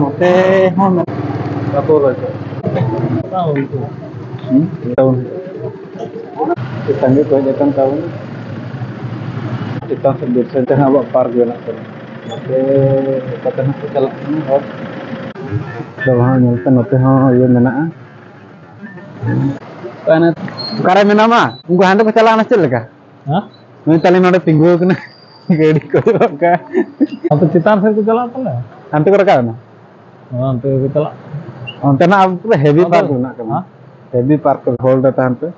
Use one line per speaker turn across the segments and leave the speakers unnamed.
note hon apa lagi? Tahu itu. Tahun. Kita ni kau datang tahun. Kita sebut saja awak park je nak. Note kata nak jalan ni hot. Dah nyalkan note ha ye mena. Kana kara mena ma? Ungu hande ko chala anasel leka. Hah? Ni tali node tinggu kena. Gadi ko ka. Apa citar se ko chala pala? Ante ko raka na. ante ko chala. Ante na ab heavy park na ka. Heavy park hold ta ante.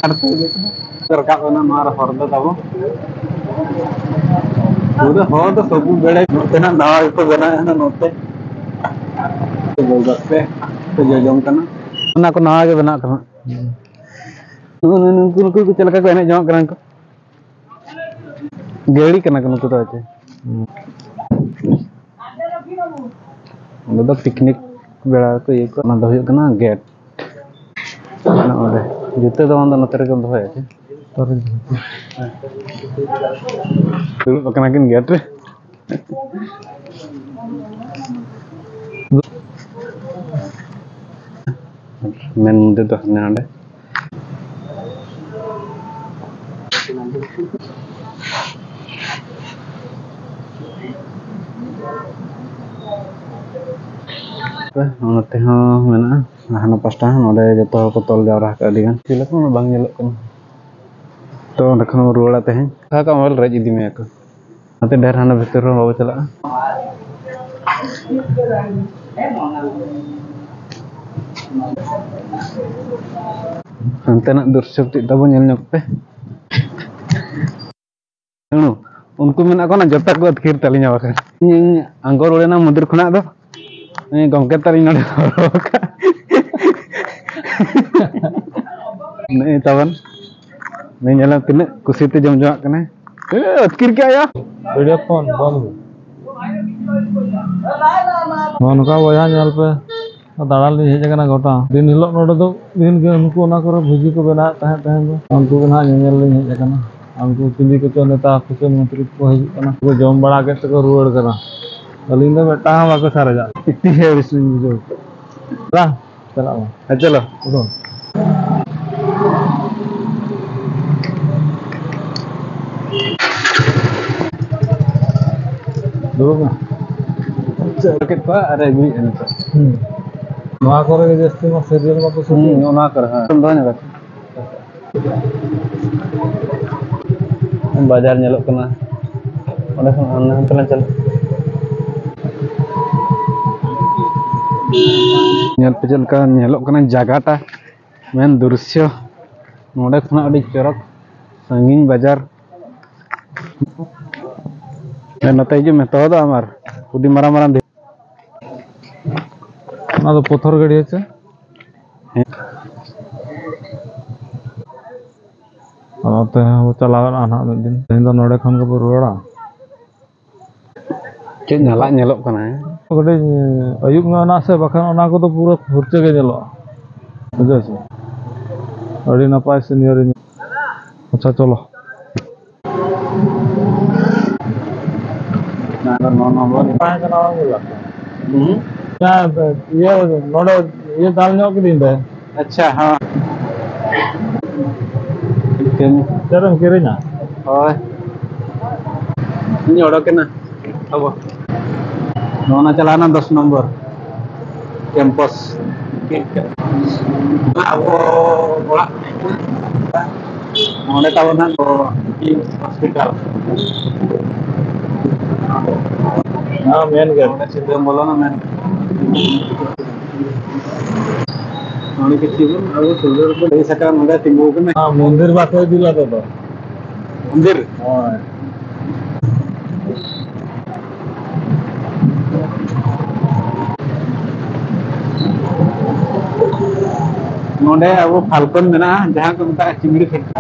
Arto सरकार को ना मार फर्द तब पूरा हो तो सब बड़े नोते ना दावा को बना है ना नोते तो बोल सकते तो जो जम करना ना को नवा के बना करना उनको चल का एने जमा करना को गेड़ी करना को तो आते उनको पिकनिक बेड़ा को ये को ना दो करना गेट ना ओले जूते तो अंदर नोते रे को दो है dulu kena giat main itu tuh nande nonte ho mena hana pasta node joto ko tol jarah ka adigan silak mo bang nyelok kan तो रखना रोड़ा ते हैं का मोबाइल रज इदी में को नते ढेर हाना भीतर रो बाबू चला अंते ना दर्शक ती तब नेल ᱧᱚᱜ पे उनको मेना को ना जता को अतखिर तलिया बाका अंगोर ओले ना मंदिर खुना दो गमके तली नडे का नहीं तबन नहीं nyala tina kusi te jam jam kena atkir kya ya video phone mon ka boya nyal pe dalal ni heja kana gota din hilok node do din ge unku ona kore bhuji ko bena tahe tahe do unku na nyel ni heja kana unku tindi ko neta kusen mantri ko heji kana ko jom bada ke to ruwad kana alin do beta ha ko sare ja itti he bisni jo la chalo udo dulu mah sakit pak ada ibu ini pak mau aku lagi jadi mau serial mau syuting mau nak kerja contohnya kan bazar nyelok kena ada anak telan cel nyel pecel kan nyelok kena jagata main dursyo node kena ada corok sanging bazar नते जो में तो हमार उडी मारा मारा दे ना तो पत्थर गाड़ी है आते हैं वो चलावे ना में दिन इन नोडे खन को रुड़ा चे नला नेलो कना है गडे अयुब में ना से बखन ना को तो पूरा फुरचे के नेलो बुझे छे अड़ी ना पास नियर अच्छा चलो nomor apa yang kenal gula? Ya, ये नोडो ये डालने को दिन दे. अच्छा हाँ. Terus kirinya? Oh. Ini order kena. Apa? Nona celana 10 nomor. Campus. Aku bola. Nona tahunan di hospital. हाँ मेन गेट सीधे बोलो ना मेन नोनी के चीज़ अब सुंदर को दे सका मंदिर टिंगो के में हाँ मंदिर बात है दिला तो मंदिर हाँ नोडे अब फाल्कन में ना जहाँ को मिलता है चिंगड़ी factory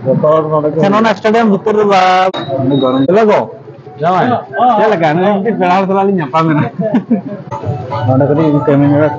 Senona stadium betul bab. Ini go. Jangan. Ya lega. Nanti penal terlalu nyapa mana. Ada kali kamera.